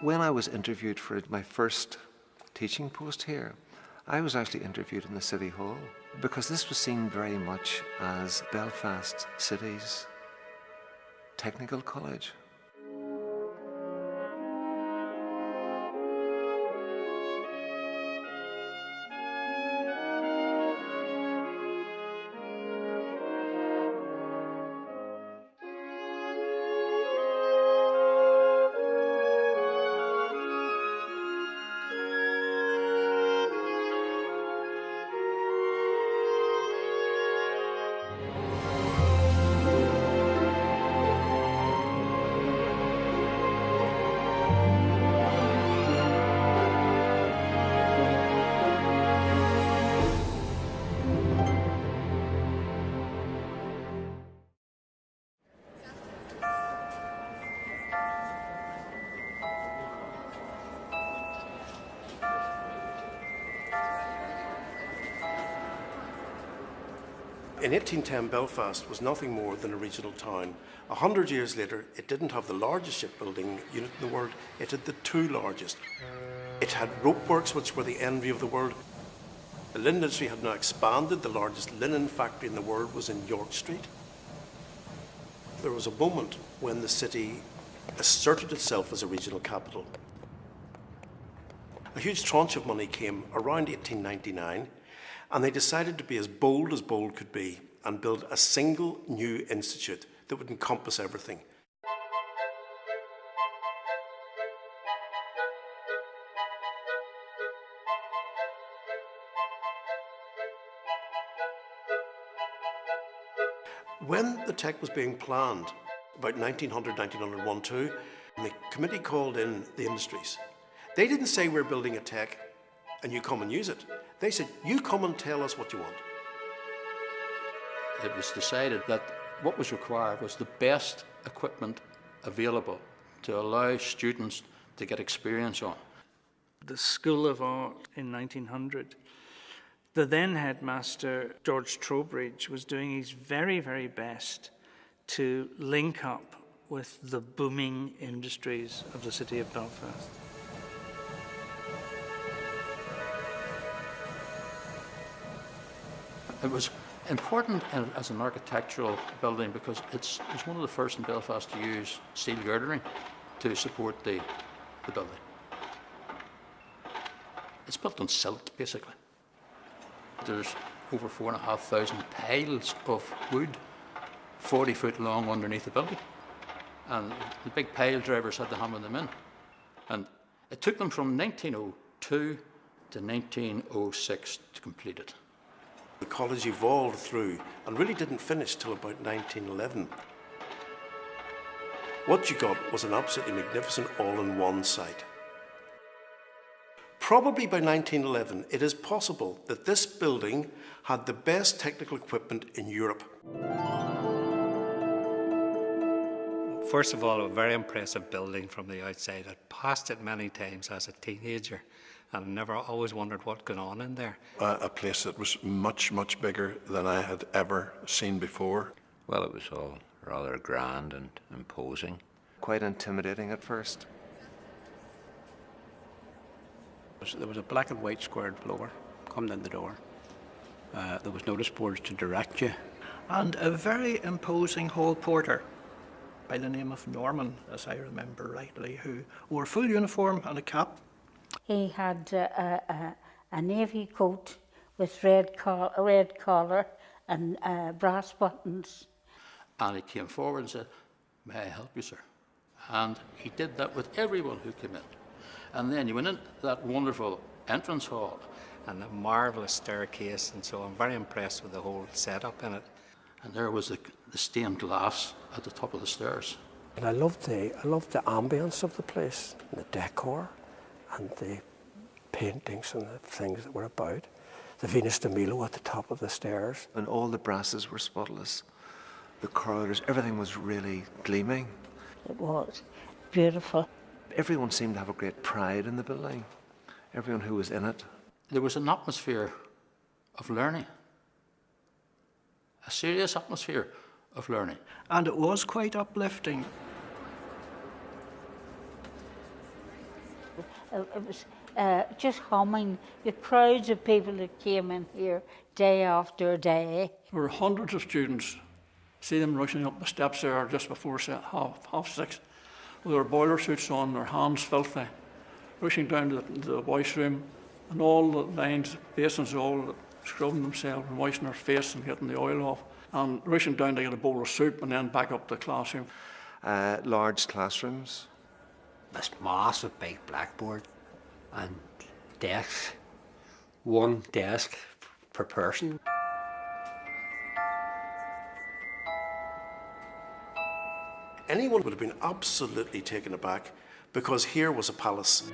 When I was interviewed for my first teaching post here, I was actually interviewed in the City Hall because this was seen very much as Belfast City's technical college. In 1810, Belfast was nothing more than a regional town. 100 years later, it didn't have the largest shipbuilding unit in the world, it had the two largest. It had rope works, which were the envy of the world. The linen industry had now expanded. The largest linen factory in the world was in York Street. There was a moment when the city asserted itself as a regional capital. A huge tranche of money came around 1899, and they decided to be as bold could be and build a single new institute that would encompass everything. When the tech was being planned, about 1900, 1901, the committee called in the industries. They didn't say we're building a tech and you come and use it. They said, you come and tell us what you want. It was decided that what was required was the best equipment available to allow students to get experience on. The School of Art in 1900, the then headmaster, George Trowbridge, was doing his very, very best to link up with the booming industries of the city of Belfast. It was important as an architectural building because it was one of the first in Belfast to use steel girdering to support the building. It's built on silt, basically. There's over 4,500 piles of wood, 40 foot long underneath the building. And the big pile drivers had to hammer them in. And it took them from 1902 to 1906 to complete it. The college evolved through and really didn't finish till about 1911. What you got was an absolutely magnificent all-in-one site. Probably by 1911, it is possible that this building had the best technical equipment in Europe. First of all, a very impressive building from the outside. I'd passed it many times as a teenager and never always wondered what went on in there. A place that was much, much bigger than I had ever seen before. Well, it was all rather grand and imposing. Quite intimidating at first. There was a black and white squared floor coming in the door. There was notice boards to direct you. And a very imposing hall porter by the name of Norman, as I remember rightly, who wore full uniform and a cap. He had a navy coat with red collar and brass buttons. And he came forward and said, "May I help you, sir?" And he did that with everyone who came in. And then you went into that wonderful entrance hall. And a marvellous staircase, and so I'm very impressed with the whole setup in it. And there was the stained glass at the top of the stairs. And I loved the ambience of the place, and the decor, and the paintings and the things that were about. The Venus de Milo at the top of the stairs. And all the brasses were spotless. The corridors, everything was really gleaming. It was beautiful. Everyone seemed to have a great pride in the building. Everyone who was in it. There was an atmosphere of learning. A serious atmosphere of learning. And it was quite uplifting. It was just humming. The crowds of people that came in here day after day. There were hundreds of students. See them rushing up the steps there just before half 6, with their boiler suits on, their hands filthy, rushing down to the washroom, and all the lines, basins, all scrubbing themselves and washing their face and getting the oil off, and rushing down to get a bowl of soup and then back up to the classroom. Large classrooms. This massive big blackboard and desks, one desk per person. Anyone would have been absolutely taken aback because here was a palace.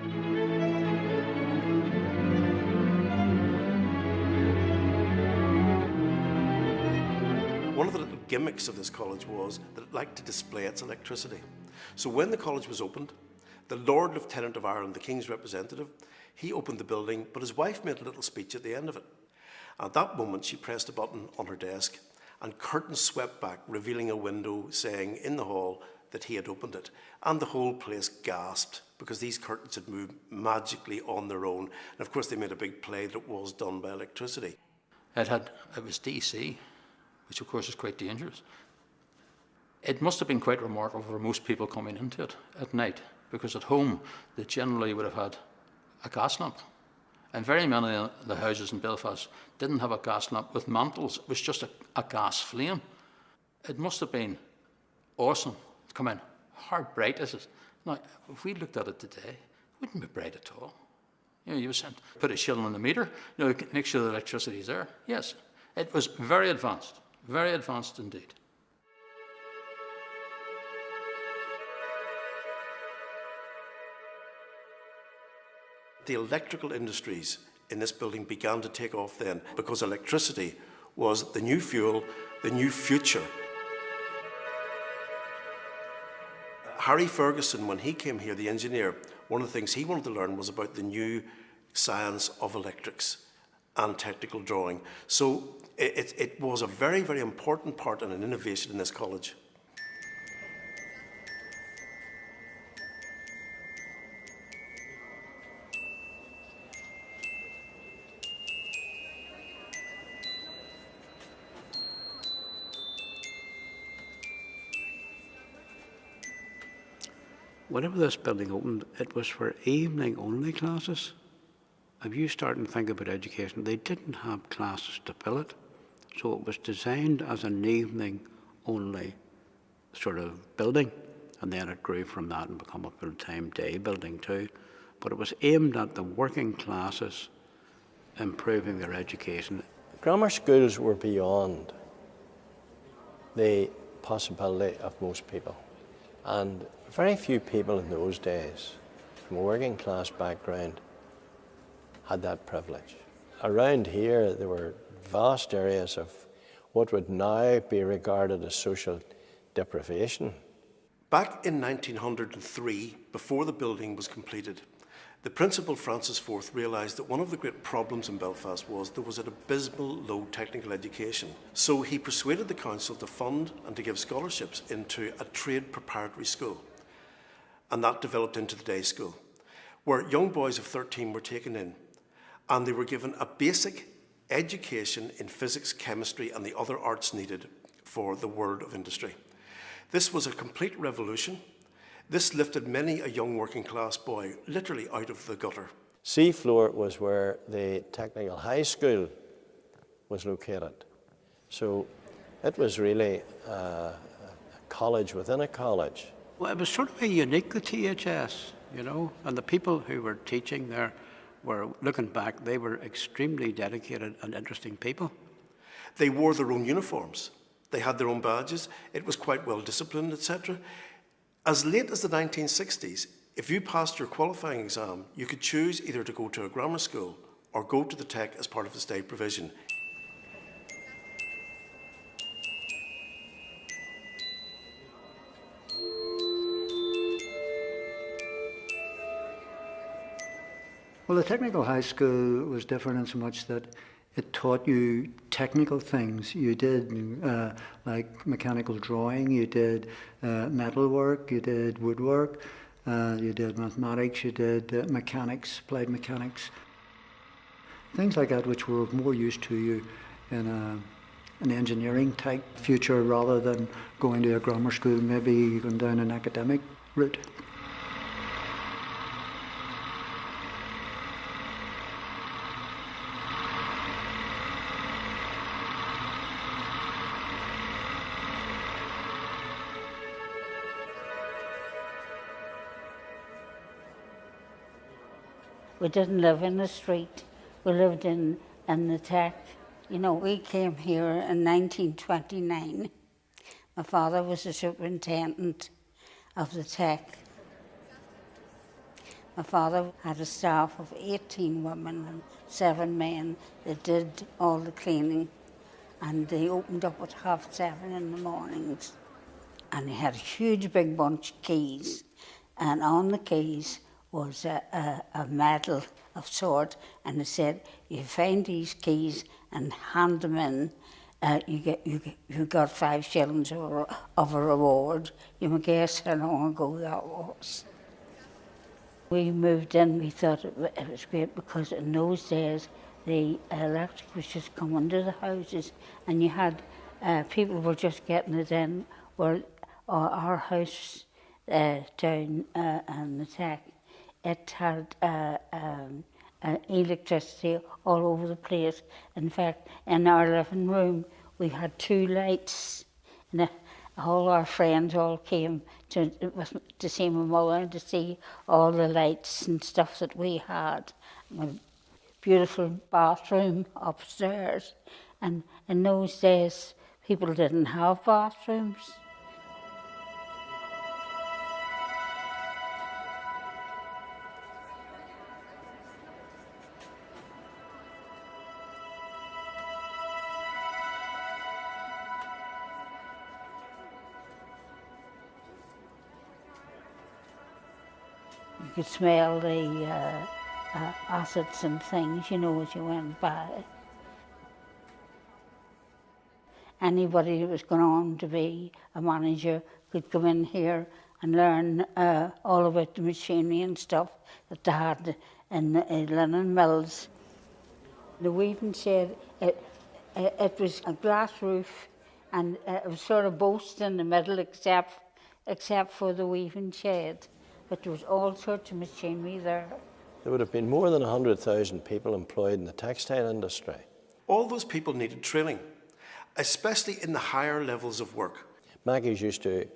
One of the little gimmicks of this college was that it liked to display its electricity. So when the college was opened, the Lord Lieutenant of Ireland, the King's representative, he opened the building, but his wife made a little speech at the end of it. At that moment, she pressed a button on her desk, and curtains swept back, revealing a window saying in the hall that he had opened it. And the whole place gasped because these curtains had moved magically on their own. And of course, they made a big play that it was done by electricity. It was DC, which of course is quite dangerous. It must have been quite remarkable for most people coming into it at night, because at home they generally would have had a gas lamp. And very many of the houses in Belfast didn't have a gas lamp with mantles. It was just a gas flame. It must have been awesome to come in. How bright is it? Now, if we looked at it today, it wouldn't be bright at all. You know, you would put a shilling on the meter, you know, make sure the electricity is there. Yes, it was very advanced indeed. The electrical industries in this building began to take off then because electricity was the new fuel, the new future. Harry Ferguson, when he came here, the engineer, one of the things he wanted to learn was about the new science of electrics and technical drawing. So it was a very, very important part and an innovation in this college. Whenever this building opened, it was for evening-only classes. If you start and think about education, they didn't have classes to fill it. So it was designed as an evening-only sort of building. And then it grew from that and became a full-time day building too. But it was aimed at the working classes improving their education. Grammar schools were beyond the possibility of most people. And very few people in those days, from a working class background, had that privilege. Around here, there were vast areas of what would now be regarded as social deprivation. Back in 1903, before the building was completed, the Principal Francis IV realised that one of the great problems in Belfast was there was an abysmal low technical education. So he persuaded the council to fund and to give scholarships into a trade preparatory school. And that developed into the day school, where young boys of 13 were taken in and they were given a basic education in physics, chemistry and the other arts needed for the world of industry. This was a complete revolution. This lifted many a young working class boy literally out of the gutter. Seafloor was where the technical high school was located. So it was really a college within a college. Well, it was sort of a unique to THS, you know, and the people who were teaching there were, looking back, they were extremely dedicated and interesting people. They wore their own uniforms. They had their own badges. It was quite well disciplined, etc. As late as the 1960s, if you passed your qualifying exam, you could choose either to go to a grammar school or go to the Tech as part of the state provision. Well, the technical high school was different in so much that it taught you technical things. You did like mechanical drawing, you did metalwork, you did woodwork, You did mathematics, you did mechanics, applied mechanics. Things like that which were of more use to you in an engineering type future rather than going to a grammar school, maybe even down an academic route. We didn't live in the street. We lived in the tech. You know, we came here in 1929. My father was the superintendent of the tech. My father had a staff of 18 women and 7 men that did all the cleaning, and they opened up at 7:30 in the mornings. And he had a huge big bunch of keys, and on the keys was a medal of sort, and it said, you find these keys and hand them in, you got 5 shillings of a reward. You may guess how long ago that was. We moved in, we thought it was great because in those days the electric was just coming to the houses, and you had people were just getting it in. Where our house down in the tech, it had electricity all over the place. In fact, in our living room, we had 2 lights. And all our friends all came to see my mother and to see all the lights and stuff that we had. My beautiful bathroom upstairs. And in those days, people didn't have bathrooms. You could smell the acids and things, you know, as you went by. Anybody that was going on to be a manager could come in here and learn all about the machinery and stuff that they had in the linen mills. The weaving shed, it was a glass roof, and it was sort of boast in the middle except for the weaving shed. But there was all sorts of machinery there. There would have been more than 100,000 people employed in the textile industry. All those people needed training, especially in the higher levels of work. Mackies used to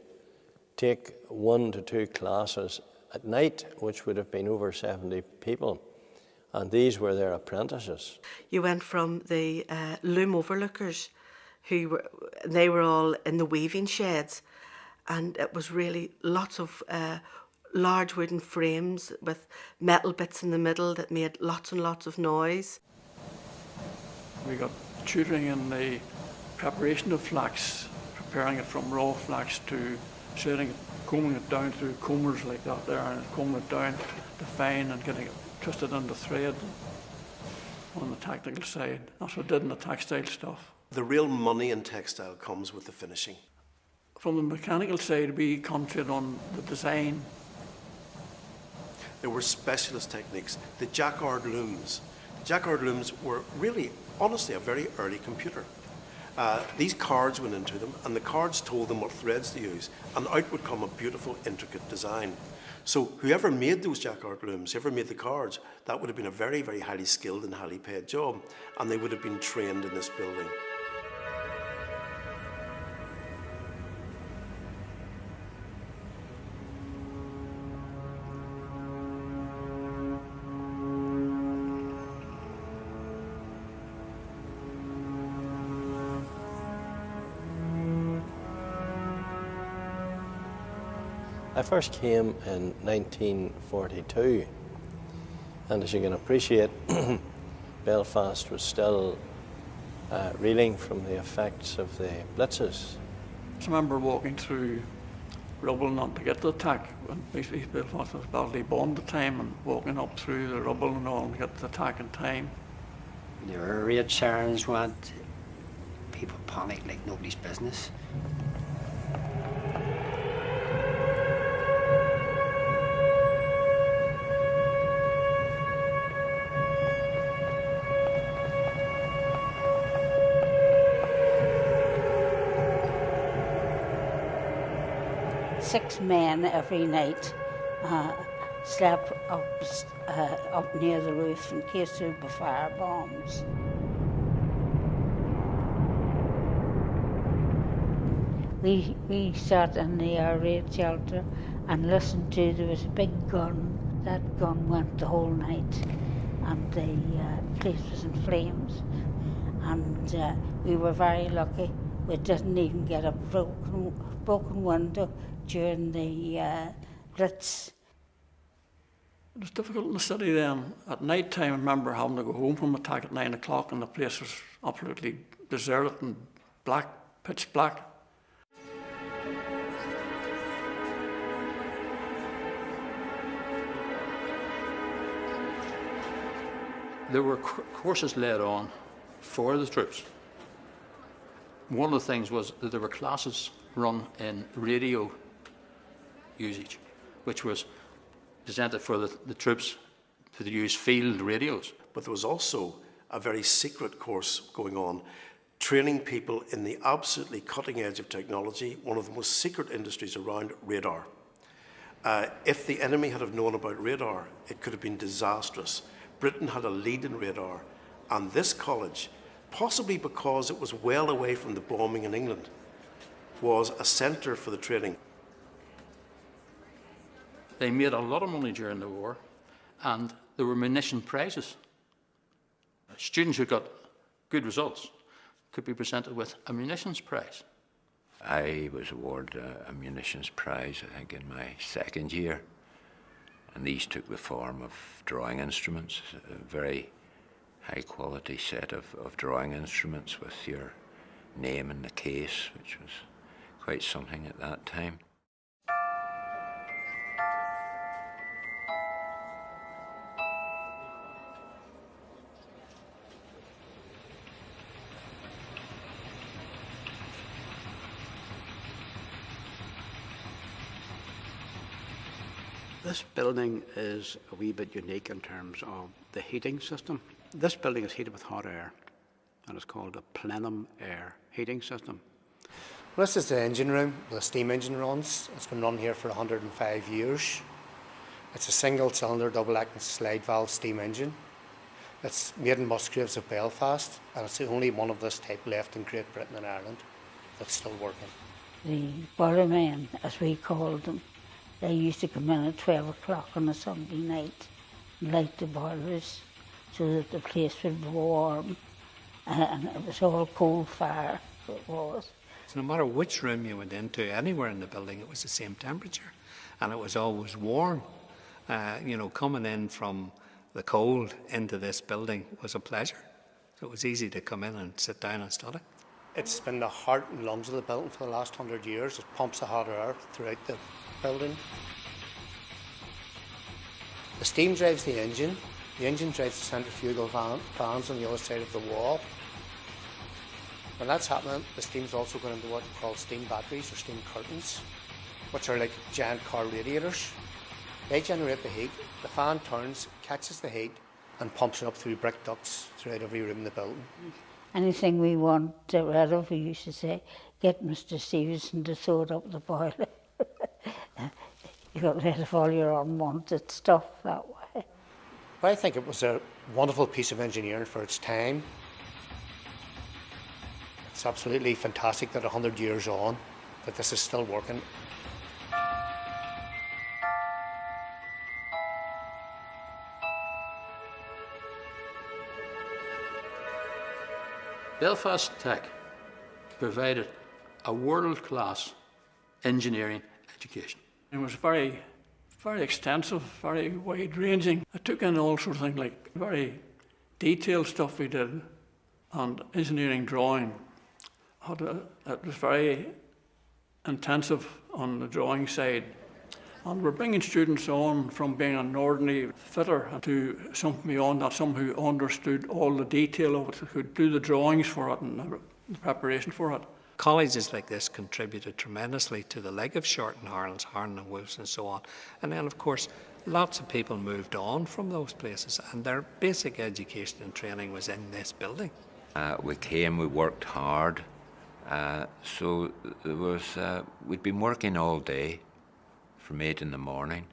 take 1 to 2 classes at night, which would have been over 70 people, and these were their apprentices. You went from the loom overlookers, they were all in the weaving sheds, and it was really lots of large wooden frames with metal bits in the middle that made lots and lots of noise. We got tutoring in the preparation of flax, preparing it from raw flax to setting it, combing it down through combers like that there, and combing it down to fine and getting it twisted into thread on the technical side. That's what I did in the textile stuff. The real money in textile comes with the finishing. From the mechanical side, we concentrated on the design. There were specialist techniques. The jacquard looms. The jacquard looms were really, honestly, a very early computer. These cards went into them, and the cards told them what threads to use, and out would come a beautiful, intricate design. So whoever made those jacquard looms, whoever made the cards, that would have been a very, very highly skilled and highly paid job, and they would have been trained in this building. I first came in 1942, and as you can appreciate, Belfast was still reeling from the effects of the blitzes. I remember walking through rubble not to get to the tack, when Belfast was badly bombed at the time, and walking up through the rubble and all to get to the tack in time. There were raid sirens went, people panicked like nobody's business. 6 men every night slept up near the roof in case there would be fire bombs. We sat in the air raid shelter and listened to, there was a big gun. That gun went the whole night and the place was in flames. And we were very lucky. We didn't even get a broken window during the Blitz. It was difficult in the city then. At night time, I remember having to go home from attack at 9 o'clock and the place was absolutely deserted and black, pitch black. There were courses laid on for the troops. One of the things was that there were classes run in radio usage, which was presented for the troops to use field radios. But there was also a very secret course going on, training people in the absolutely cutting edge of technology, one of the most secret industries around, radar. If the enemy had have known about radar, it could have been disastrous. Britain had a lead in radar, and this college, possibly because it was well away from the bombing in England, was a centre for the training. They made a lot of money during the war, and there were munition prizes. Students who got good results could be presented with a munitions prize. I was awarded a munitions prize, I think, in my second year. And these took the form of drawing instruments, a very high quality set of drawing instruments with your name in the case, which was quite something at that time. This building is a wee bit unique in terms of the heating system. This building is heated with hot air, and it's called a plenum air heating system. Well, this is the engine room where the steam engine runs. It's been run here for 105 years. It's a single-cylinder, double-acting slide valve steam engine. It's made in Musgraves of Belfast, and it's the only one of this type left in Great Britain and Ireland that's still working. The boilermen, as we called them, they used to come in at 12 o'clock on a Sunday night and light the boilers so that the place would be warm. And it was all coal fire, so it was. So no matter which room you went into, anywhere in the building, it was the same temperature. And it was always warm. You know, coming in from the cold into this building was a pleasure. So it was easy to come in and sit down and study. It's been the heart and lungs of the building for the last 100 years. It pumps the hot air throughout the building. The steam drives the engine drives the centrifugal fans on the other side of the wall. When that's happening, the steam's also going into what we call steam batteries or steam curtains, which are like giant car radiators. They generate the heat, the fan turns, catches the heat and pumps it up through brick ducts throughout every room in the building. Anything we want to get rid of, we used to say, get Mr. Stevenson to throw it up the boiler. You got rid of all your unwanted stuff that way. But I think it was a wonderful piece of engineering for its time. It's absolutely fantastic that 100 years on, that this is still working. Belfast Tech provided a world-class engineering education. It was very, very extensive, very wide-ranging. I took in all sorts of things like very detailed stuff we did, and engineering drawing. It was very intensive on the drawing side. And we're bringing students on from being an ordinary fitter to something beyond that, someone who understood all the detail of it, who could do the drawings for it and the preparation for it. Colleges like this contributed tremendously to the leg of Shorten, Harlan's, Harlan and Wolf's and so on. And then, of course, lots of people moved on from those places and their basic education and training was in this building. We came, we worked hard. So there was, we'd been working all day from 8 in the morning.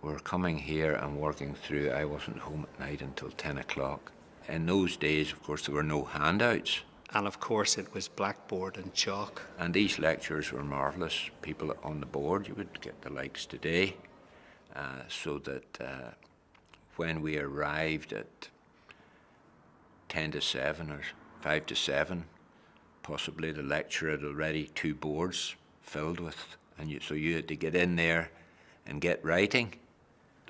Were coming here and working through. I wasn't home at night until 10 o'clock. In those days, of course, there were no handouts. And of course it was blackboard and chalk. And these lectures were marvellous. People on the board, you would get the likes today. So that when we arrived at 10 to 7 or 5 to 7, possibly the lecturer had already 2 boards filled with, and so you had to get in there and get writing.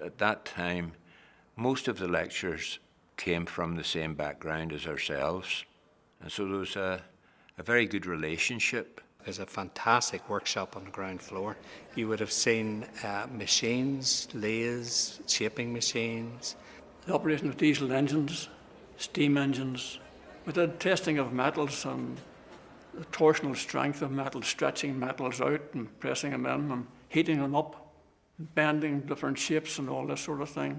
At that time, most of the lecturers came from the same background as ourselves. And so there was a very good relationship. There's a fantastic workshop on the ground floor. You would have seen machines, lathes, shaping machines. The operation of diesel engines, steam engines. We did testing of metals and the torsional strength of metals, stretching metals out and pressing them in and heating them up, bending different shapes and all this sort of thing.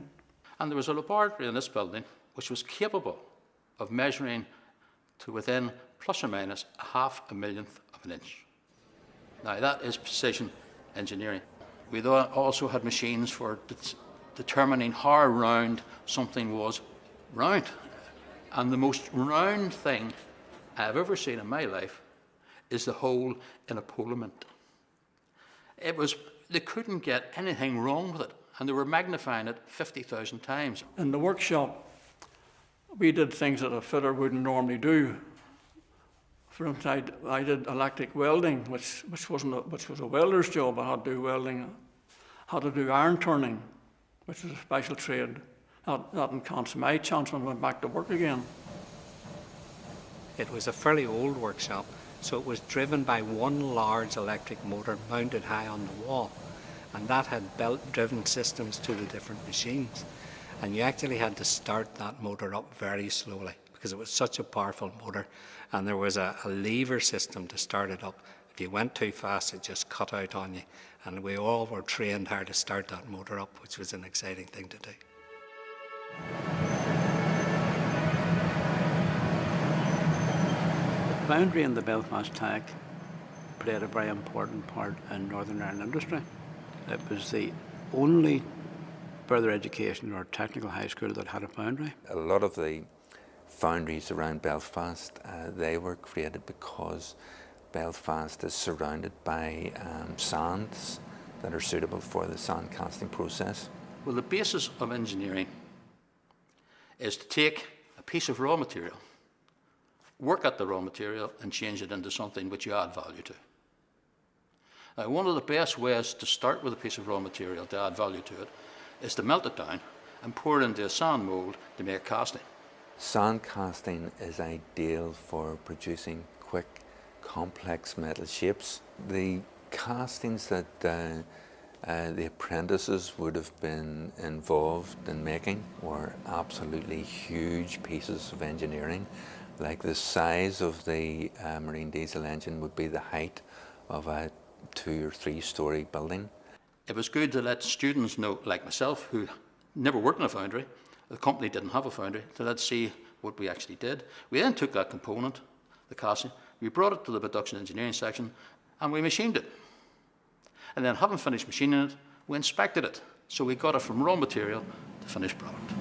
And there was a laboratory in this building which was capable of measuring to within plus or minus 1/2 millionth of an inch. Now that is precision engineering. We also had machines for determining how round something was round. And the most round thing I've ever seen in my life is the hole in a polament. They couldn't get anything wrong with it, and they were magnifying it 50,000 times. In the workshop, we did things that a fitter wouldn't normally do. For instance, I did electric welding, which was a welder's job. I had to do welding. I had to do iron turning, which was a special trade. That didn't cancel my chance when I went back to work again. It was a fairly old workshop, so it was driven by one large electric motor mounted high on the wall, and that had belt-driven systems to the different machines. And you actually had to start that motor up very slowly because it was such a powerful motor, and there was a lever system to start it up. If you went too fast, it just cut out on you, and we all were trained how to start that motor up, which was an exciting thing to do. The foundry in the Belfast Tech played a very important part in Northern Ireland industry. It was the only further education or technical high school that had a foundry. A lot of the foundries around Belfast, they were created because Belfast is surrounded by sands that are suitable for the sand casting process. Well, the basis of engineering is to take a piece of raw material, work at the raw material and change it into something which you add value to. Now, one of the best ways to start with a piece of raw material to add value to it is to melt it down and pour it into a sand mould to make casting. Sand casting is ideal for producing quick, complex metal shapes. The castings that the apprentices would have been involved in making were absolutely huge pieces of engineering. Like the size of the marine diesel engine would be the height of a 2 or 3 story building. It was good to let students know, like myself, who never worked in a foundry, the company didn't have a foundry, to let see what we actually did. We then took that component, the casting, we brought it to the production engineering section, and we machined it. And then, having finished machining it, we inspected it. So we got it from raw material to finished product.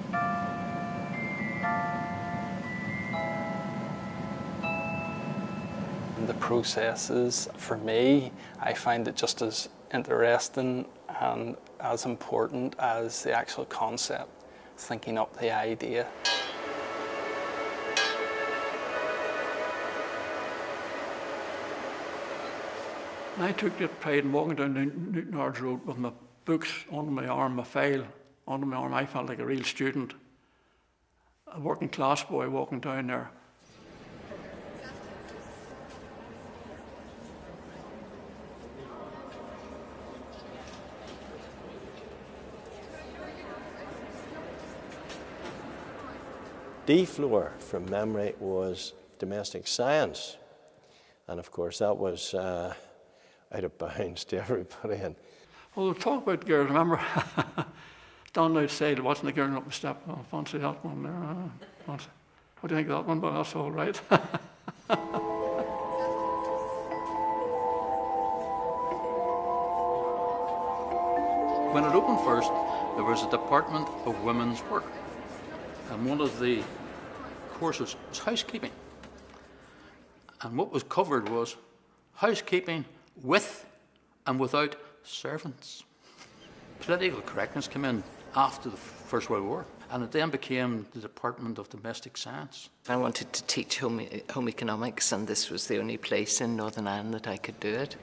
The processes, for me, I find it just as interesting and as important as the actual concept, thinking up the idea. I took great pride in walking down Newton Ards Road with my books under my arm, my file under my arm. I felt like a real student, a working class boy walking down there. D floor, from memory, was domestic science. And of course, that was out of bounds to everybody. And well, we'll talk about girls. Remember, standing outside watching the girl up the step. Oh, fancy that one there. What do you think of that one? But that's all right. When it opened first, there was a department of women's work, and one of the courses was housekeeping. And what was covered was housekeeping with and without servants. Political correctness came in after the First World War, and it then became the Department of Domestic Science. I wanted to teach home economics, and this was the only place in Northern Ireland that I could do it.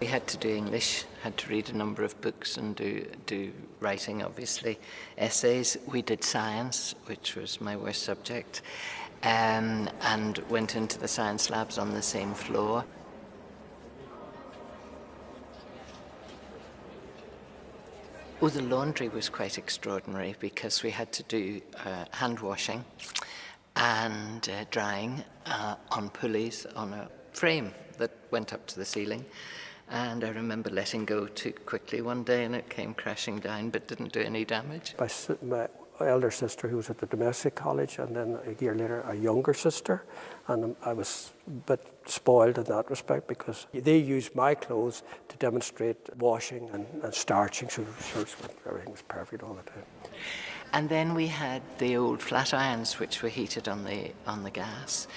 We had to do English, had to read a number of books and do writing, obviously, essays. We did science, which was my worst subject, and went into the science labs on the same floor. Oh, the laundry was quite extraordinary because we had to do hand washing and drying on pulleys on a frame that went up to the ceiling. And I remember letting go too quickly one day and it came crashing down but didn't do any damage. My elder sister who was at the domestic college, and then a year later a younger sister, and I was a bit spoiled in that respect because they used my clothes to demonstrate washing and starching, so everything was perfect all the time. And then we had the old flat irons which were heated on the gas,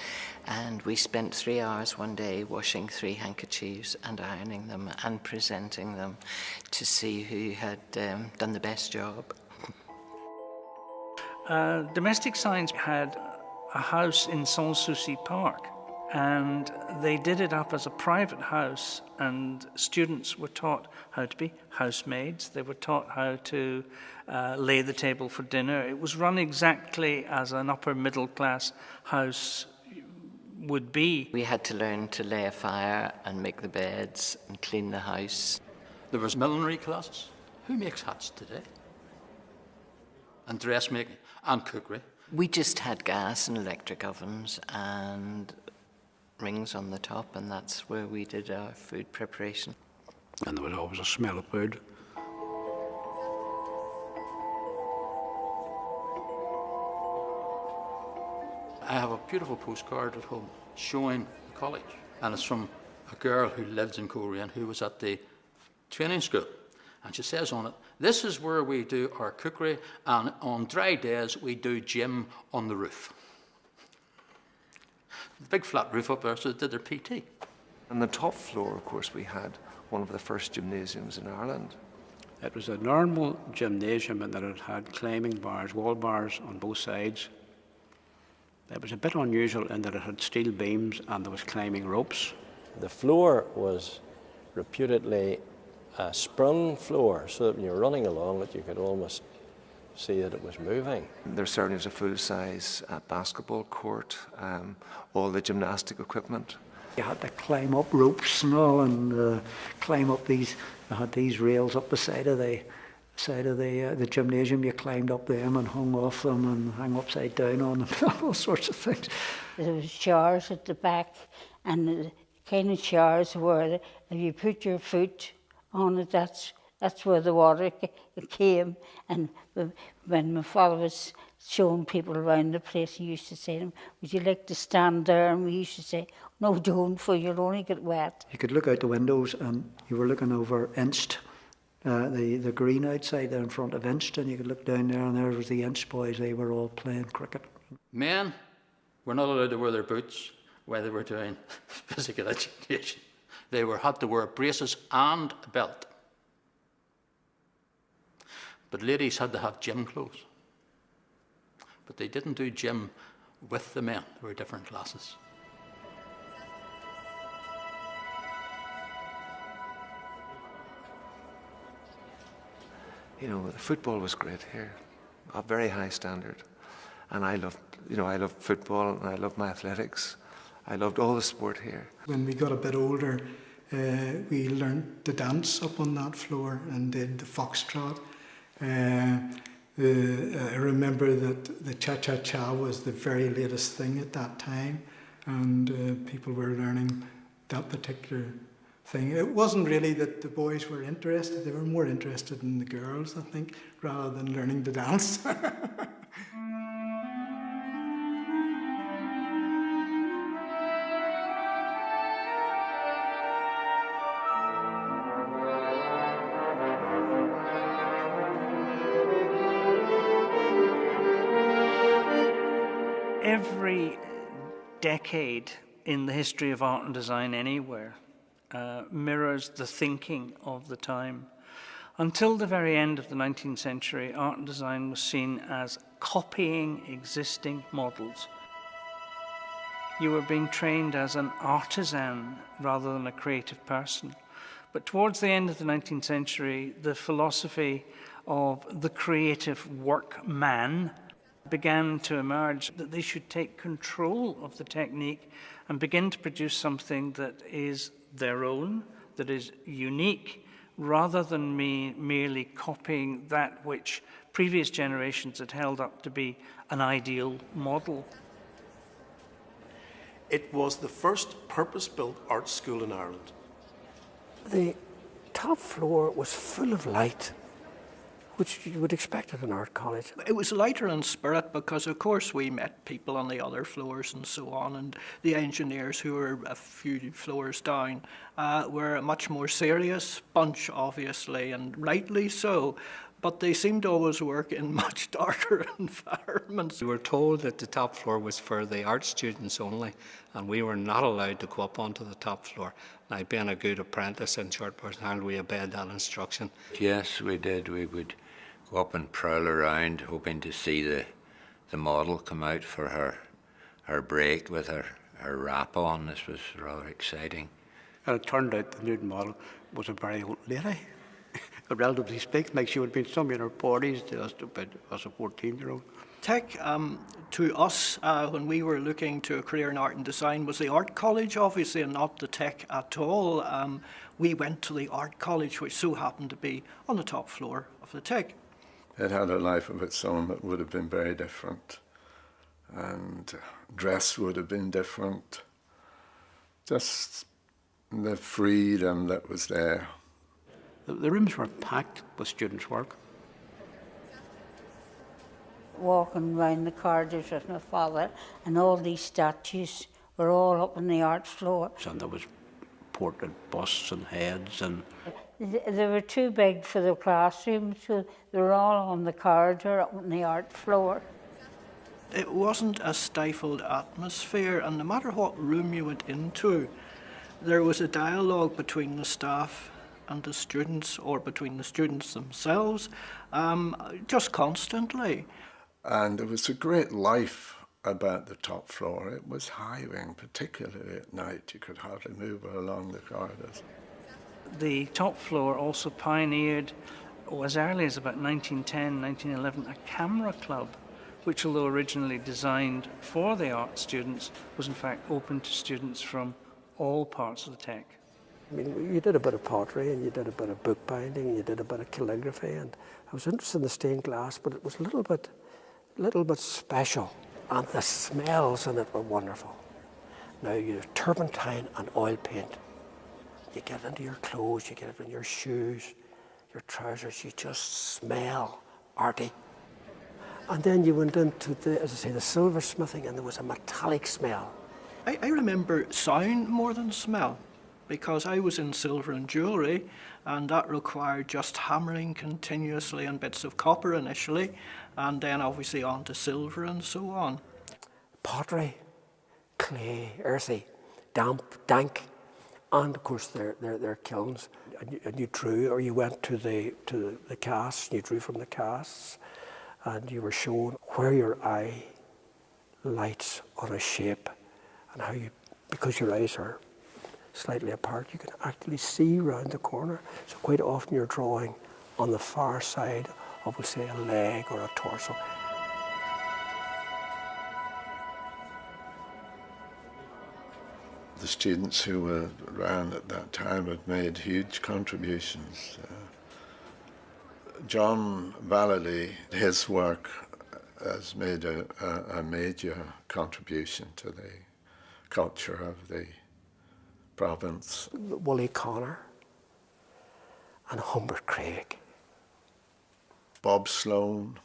and we spent 3 hours one day washing 3 handkerchiefs and ironing them and presenting them to see who had done the best job. Domestic Science had a house in Sanssouci Park, and they did it up as a private house, and students were taught how to be housemaids. They were taught how to lay the table for dinner. It was run exactly as an upper middle class house would be. We had to learn to lay a fire and make the beds and clean the house. There was millinery classes. Who makes hats today? And dressmaking and cookery. We just had gas and electric ovens and rings on the top, and that's where we did our food preparation. And there was always a smell of food. I have a beautiful postcard at home showing the college, and it's from a girl who lives in Coleraine who was at the training school. And she says on it, "This is where we do our cookery, and on dry days we do gym on the roof." The big flat roof up there, so they did their PT. On the top floor, of course, we had one of the first gymnasiums in Ireland. It was a normal gymnasium in that it had climbing bars, wall bars on both sides. It was a bit unusual in that it had steel beams and there was climbing ropes. The floor was reputedly a sprung floor, so that when you were running along it, you could almost see that it was moving. There certainly was a full-size basketball court, all the gymnastic equipment. You had to climb up ropes and all, and climb up these. They had these rails up the side of the gymnasium. You climbed up them and hung off them and hung upside down on them, all sorts of things. There was showers at the back, and the kind of showers where if you put your foot on it, that's where the water came. And when my father was showing people around the place, he used to say to them, "Would you like to stand there?" And we used to say, "No, don't, for you'll only get wet." You could look out the windows and you were looking over Inst, the green outside there in front of Inst, and you could look down there and there was the Inst boys. They were all playing cricket. Men were not allowed to wear their boots while they were doing physical education. They had to wear braces and a belt. But ladies had to have gym clothes. But they didn't do gym with the men. They were different classes. You know, the football was great here, a very high standard. And I loved football, and I loved my athletics. I loved all the sport here. When we got a bit older, we learned to dance up on that floor and did the foxtrot. I remember that the cha-cha-cha was the very latest thing at that time, and people were learning that particular thing. It wasn't really that the boys were interested, they were more interested in the girls, I think, rather than learning to dance. every decade in the history of art and design anywhere mirrors the thinking of the time. Until the very end of the 19th century, art and design was seen as copying existing models. You were being trained as an artisan rather than a creative person. But towards the end of the 19th century, the philosophy of the creative workman began to emerge, that they should take control of the technique and begin to produce something that is their own, that is unique, rather than merely copying that which previous generations had held up to be an ideal model. It was the first purpose-built art school in Ireland. The top floor was full of light, which you would expect at an art college. It was lighter in spirit because, of course, we met people on the other floors and so on, and the engineers who were a few floors down were a much more serious bunch, obviously, and rightly so. But they seemed to always work in much darker environments. We were told that the top floor was for the art students only, and we were not allowed to go up onto the top floor. Now, being a good apprentice in short person hand, we obeyed that instruction. Yes, we did. We would go up and prowl around, hoping to see the model come out for her break with her wrap on. This was rather exciting. And it turned out the nude model was a very old lady. Relatively speaking, like she would have been somewhere in her 40s just about as a 14-year-old. Tech, to us, when we were looking to a career in art and design, was the art college, obviously, and not the tech at all. We went to the art college, which so happened to be on the top floor of the tech. It had a life of its own that would have been very different, and dress would have been different. Just the freedom that was there. The rooms were packed with students' work. Walking around the corridors with my father, and all these statues were all up on the art floor. And there was portrait busts and heads, and they were too big for the classroom, so they were all on the corridor up on the art floor. It wasn't a stifled atmosphere, and no matter what room you went into, there was a dialogue between the staff and the students, or between the students themselves, just constantly. And there was a great life about the top floor. It was high-wing, particularly at night. You could hardly move along the corridors. The top floor also pioneered, as early as about 1910, 1911, a camera club, which, although originally designed for the art students, was in fact open to students from all parts of the tech. I mean, you did a bit of pottery, and you did a bit of bookbinding, and you did a bit of calligraphy, and I was interested in the stained glass, but it was a little bit special, and the smells in it were wonderful. Now you have turpentine and oil paint. You get into your clothes, you get it in your shoes, your trousers, you just smell arty. And then you went into the silversmithing, and there was a metallic smell. I remember sound more than smell, because I was in silver and jewellery, and that required just hammering continuously on bits of copper initially, and then obviously onto silver and so on. Pottery, clay, earthy, damp, dank, and of course their kilns. And you drew, or you went to the casts, and you drew from the casts, and you were shown where your eye lights on a shape, and how you, because your eyes are slightly apart, you can actually see round the corner. So quite often you're drawing on the far side of, we'll say, a leg or a torso. The students who were around at that time had made huge contributions. John Vallely, his work has made a major contribution to the culture of the province. Wally Connor and Humbert Craig. Bob Sloan,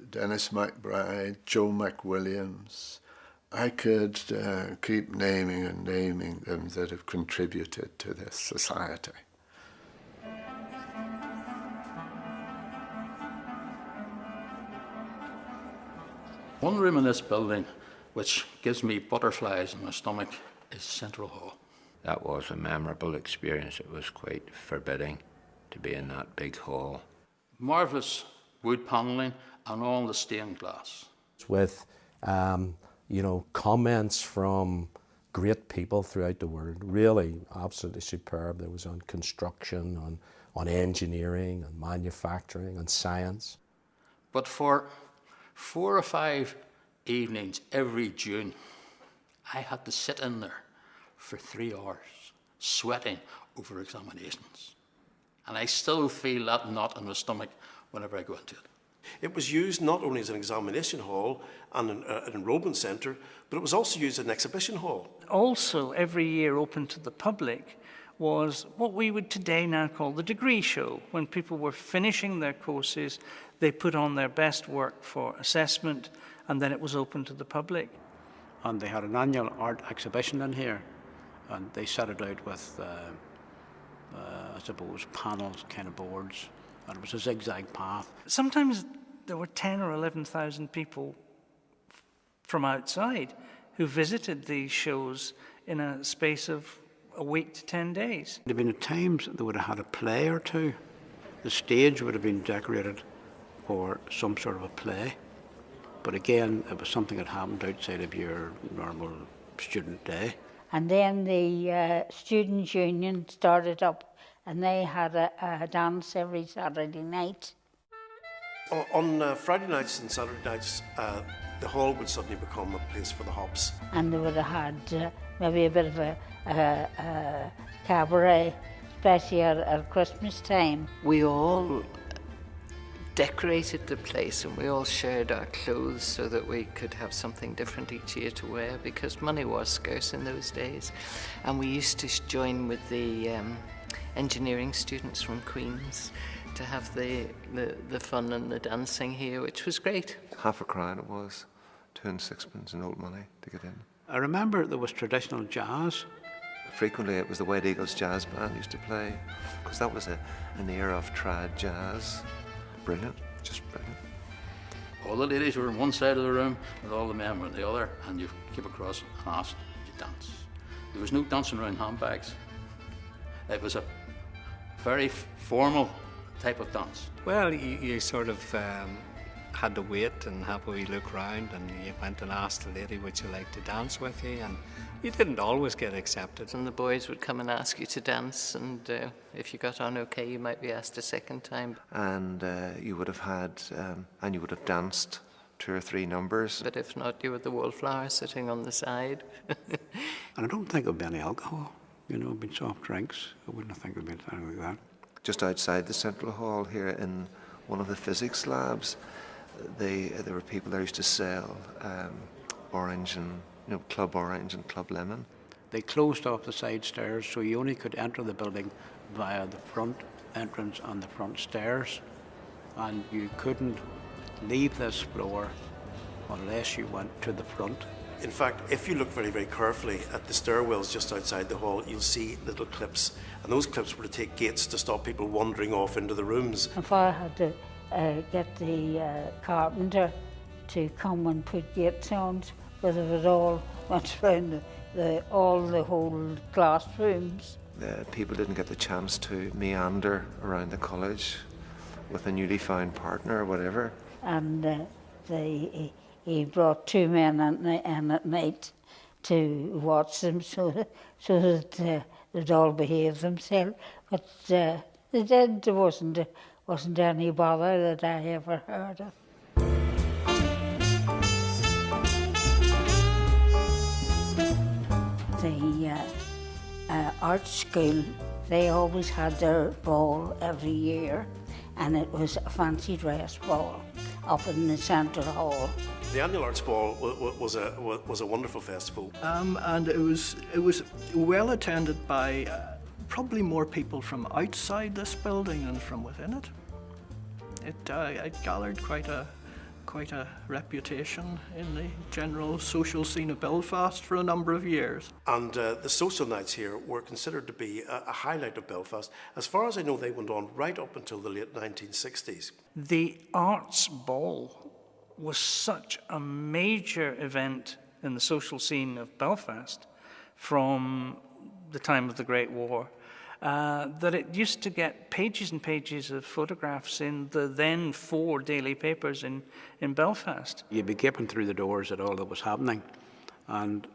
Dennis McBride, Joe McWilliams. I could keep naming and naming them that have contributed to this society. One room in this building which gives me butterflies in my stomach, is Central Hall. That was a memorable experience. It was quite forbidding to be in that big hall. Marvellous wood panelling and all the stained glass. With, comments from great people throughout the world, really absolutely superb. There was on construction, on engineering, on manufacturing, on science. But for 4 or 5 evenings every June, I had to sit in there for 3 hours, sweating over examinations. And I still feel that knot in my stomach whenever I go into it. It was used not only as an examination hall and an enrolment centre, but it was also used as an exhibition hall. Also, every year open to the public was what we would today now call the degree show. When people were finishing their courses, they put on their best work for assessment, and then it was open to the public. And they had an annual art exhibition in here, and they set it out with, I suppose, panels, kind of boards, and it was a zigzag path. Sometimes there were 10 or 11,000 people from outside who visited these shows in a space of a week to 10 days. There have been times they would have had a play or two. The stage would have been decorated for some sort of a play. But again, it was something that happened outside of your normal student day. And then the Students' Union started up, and they had a dance every Saturday night. On Friday nights and Saturday nights, the hall would suddenly become a place for the hops. And they would have had maybe a bit of a cabaret, especially at Christmas time. We all decorated the place, and we all shared our clothes so that we could have something different each year to wear, because money was scarce in those days. And we used to join with the engineering students from Queen's to have the fun and the dancing here, which was great. Half a crown it was, 2 and 6pence in old money to get in. I remember there was traditional jazz. Frequently it was the White Eagles Jazz Band used to play, because that was an era of trad jazz. Brilliant, just brilliant. All the ladies were on one side of the room and all the men were on the other, and you came across and asked, you dance. There was no dancing around handbags. It was a very formal type of dance. Well, you sort of had to wait and have a wee look round, and you went and asked the lady, would you like to dance with you? And you didn't always get accepted. And the boys would come and ask you to dance, and if you got on okay, you might be asked a second time. And you would have had, and you would have danced 2 or 3 numbers. But if not, you were the wallflower sitting on the side. And I don't think there would be any alcohol, it'd been soft drinks. I wouldn't think there would be anything like that. Just outside the Central Hall here in one of the physics labs, there were people there who used to sell orange and Club Orange and Club Lemon. They closed off the side stairs, so you only could enter the building via the front entrance and the front stairs, and you couldn't leave this floor unless you went to the front. In fact, if you look very, very carefully at the stairwells just outside the hall, you'll see little clips, and those clips were to take gates to stop people wandering off into the rooms. If I had to get the carpenter to come and put gates on, whether it all went around all the whole classrooms. People didn't get the chance to meander around the college with a newly found partner or whatever. And he brought 2 men in at night to watch them so that they'd all behave themselves. But they did. There wasn't any bother that I ever heard of. The art school, they always had their ball every year, and it was a fancy dress ball up in the Central Hall. The annual Arts Ball was a wonderful festival. And it was well attended by probably more people from outside this building than from within it. It gathered quite a reputation in the general social scene of Belfast for a number of years. And the social nights here were considered to be a highlight of Belfast. As far as I know, they went on right up until the late 1960s. The Arts Ball was such a major event in the social scene of Belfast from the time of the Great War, that it used to get pages and pages of photographs in the then 4 daily papers in Belfast. You'd be gaping through the doors at all that was happening, and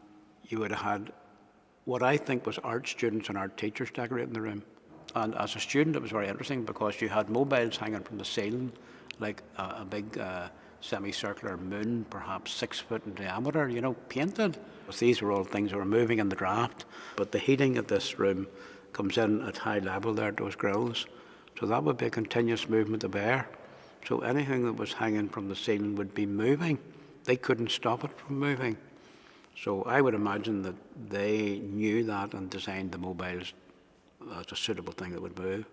you would have had what I think was art students and art teachers decorating the room. And as a student, it was very interesting because you had mobiles hanging from the ceiling, like a big semicircular moon, perhaps 6 foot in diameter, you know, painted. These were all things that were moving in the draft, but the heating of this room comes in at high level there at those grills. So that would be a continuous movement of air. So anything that was hanging from the ceiling would be moving. They couldn't stop it from moving. So I would imagine that they knew that and designed the mobiles as a suitable thing that would move.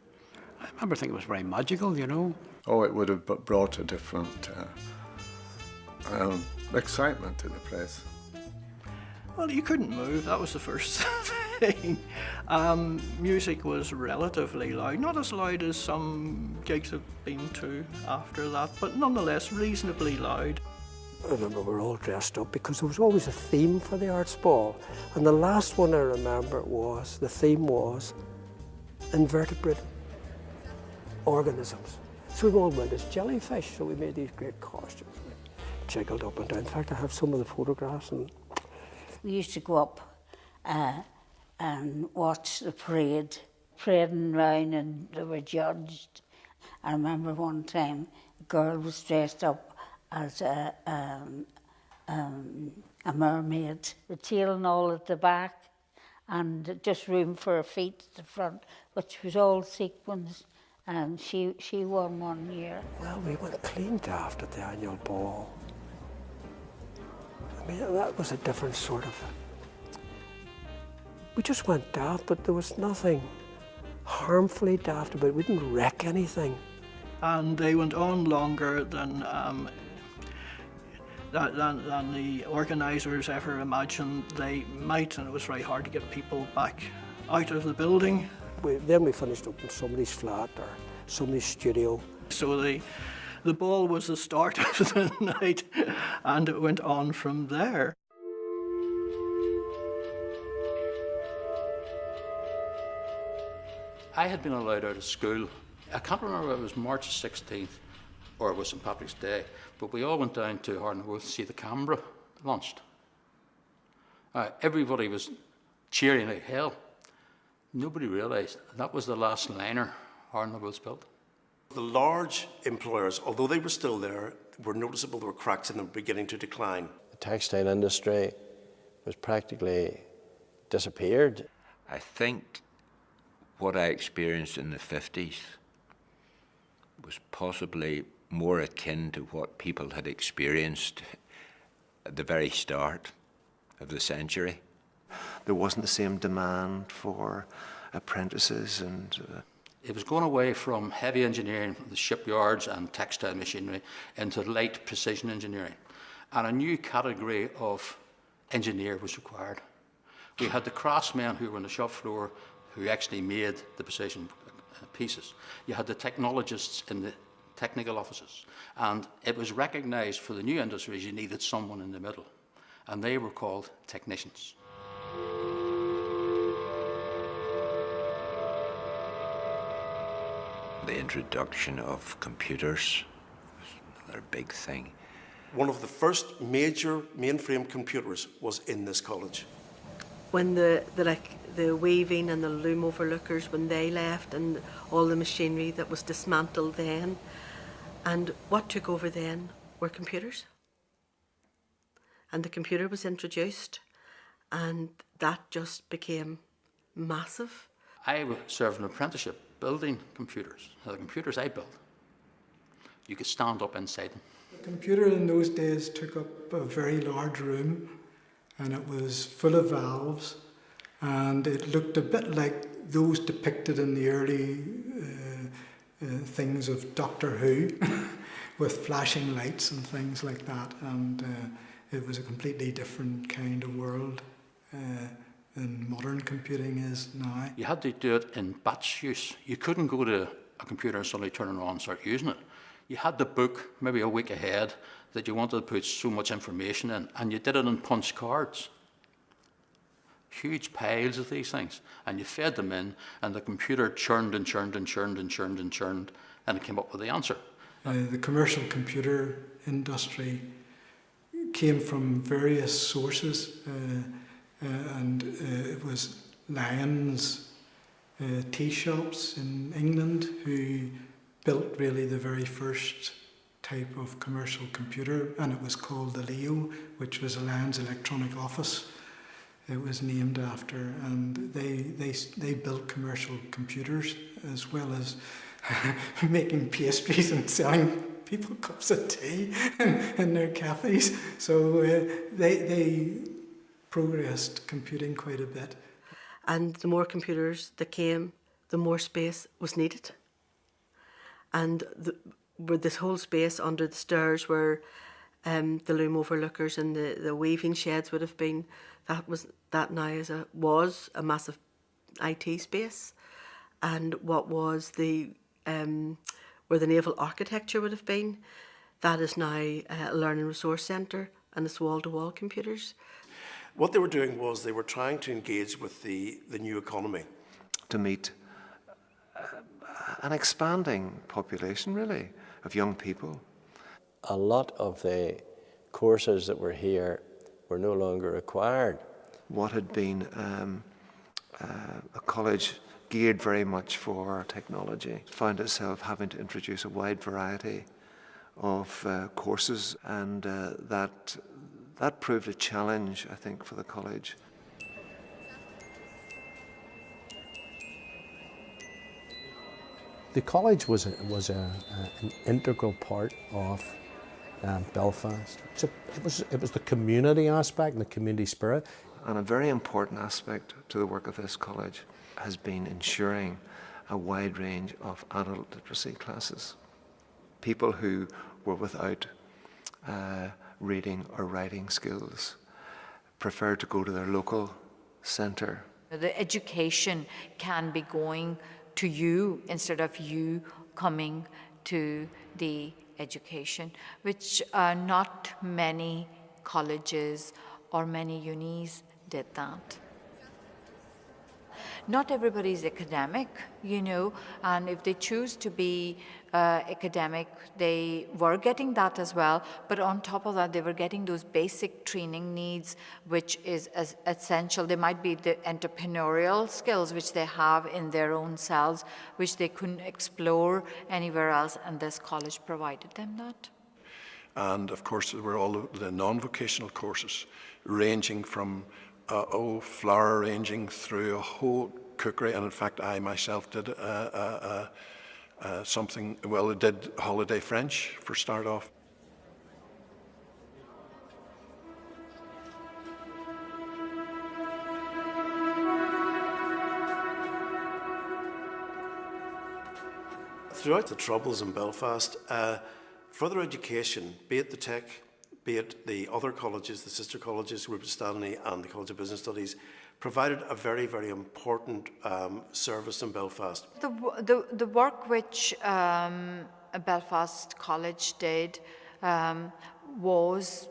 I remember thinking it was very magical, you know. Oh, it would have brought a different excitement to the place. Well, you couldn't move, that was the first thing. Music was relatively loud, not as loud as some gigs have been to after that, but nonetheless reasonably loud. I remember we were all dressed up because there was always a theme for the arts ball. And the last one I remember the theme was invertebrate organisms. So we all went as jellyfish, so we made these great costumes. We jiggled up and down. In fact, I have some of the photographs. And we used to go up and watch the parade, parading round, and they were judged. I remember one time a girl was dressed up as a mermaid, the tail and all at the back, and just room for her feet at the front, which was all sequins. And she won one year. Well, we went clean daft at the annual ball. I mean, that was a different sort of... We just went daft, but there was nothing harmfully daft about it. We didn't wreck anything. And they went on longer than the organisers ever imagined they might, and it was very hard to get people back out of the building. Then we finished up in somebody's flat or somebody's studio. So the ball was the start of the night, and it went on from there. I had been allowed out of school. I can't remember if it was March 16th or it was St. Patrick's Day, but we all went down to Hartlepool to see the Canberra launched. Everybody was cheering like hell. Nobody realised that was the last liner Hartlepool's built. The large employers, although they were still there, were noticeable there were cracks in them beginning to decline. The textile industry was practically disappeared. I think what I experienced in the 50s was possibly more akin to what people had experienced at the very start of the century. There wasn't the same demand for apprentices and... It was going away from heavy engineering, the shipyards and textile machinery, into light precision engineering. And a new category of engineer was required. We had the craftsmen who were on the shop floor who actually made the precision pieces. You had the technologists in the technical offices. And it was recognised for the new industries you needed someone in the middle. And they were called technicians. The introduction of computers was another big thing. One of the first major mainframe computers was in this college. When the weaving and the loom overlookers, when they left, and all the machinery that was dismantled then, and what took over then were computers. And the computer was introduced, and that just became massive. I served an apprenticeship building computers. Now, the computers I built, you could stand up inside them. The computer in those days took up a very large room, and it was full of valves, and it looked a bit like those depicted in the early things of Doctor Who, with flashing lights and things like that, and it was a completely different kind of world than modern computing is now. You had to do it in batch use. You couldn't go to a computer and suddenly turn it on and start using it. You had to book maybe a week ahead that you wanted to put so much information in, and you did it on punch cards. Huge piles of these things, and you fed them in, and the computer churned and churned and churned and churned and churned, and it came up with the answer. The commercial computer industry came from various sources, and it was Lyons tea shops in England who built really the very first type of commercial computer, and it was called the Leo, which was a Lyons electronic office. It was named after, and they built commercial computers as well as making pastries and selling people cups of tea in their cafes. So they progressed computing quite a bit. And the more computers that came, the more space was needed. And with this whole space under the stairs where the loom overlookers and the weaving sheds would have been, that now was a massive IT space. And what was where the naval architecture would have been, that is now a learning resource centre, and it's wall-to-wall computers. What they were doing was they were trying to engage with the new economy. To meet an expanding population, really, of young people. A lot of the courses that were here were no longer required. What had been a college geared very much for technology found itself having to introduce a wide variety of courses, and that proved a challenge, I think, for the college. The college was an integral part of Belfast. It was the community aspect and the community spirit. And a very important aspect to the work of this college has been ensuring a wide range of adult literacy classes. People who were without reading or writing skills preferred to go to their local centre. The education can be going to you instead of you coming to the education, which not many colleges or many unis did that. Not everybody is academic, you know, and if they choose to be academic, they were getting that as well, but on top of that, they were getting those basic training needs, which is as essential. They might be the entrepreneurial skills which they have in their own selves, which they couldn't explore anywhere else, and this college provided them that. And of course, there were all the non-vocational courses, ranging from flower arranging through a whole cookery, and in fact I myself did something, well, I did holiday French for start off. Throughout the Troubles in Belfast, further education, be it the Tech, be it the other colleges, the sister colleges, Rupert Stanley and the College of Business Studies, provided a very, very important service in Belfast. The work which Belfast College did was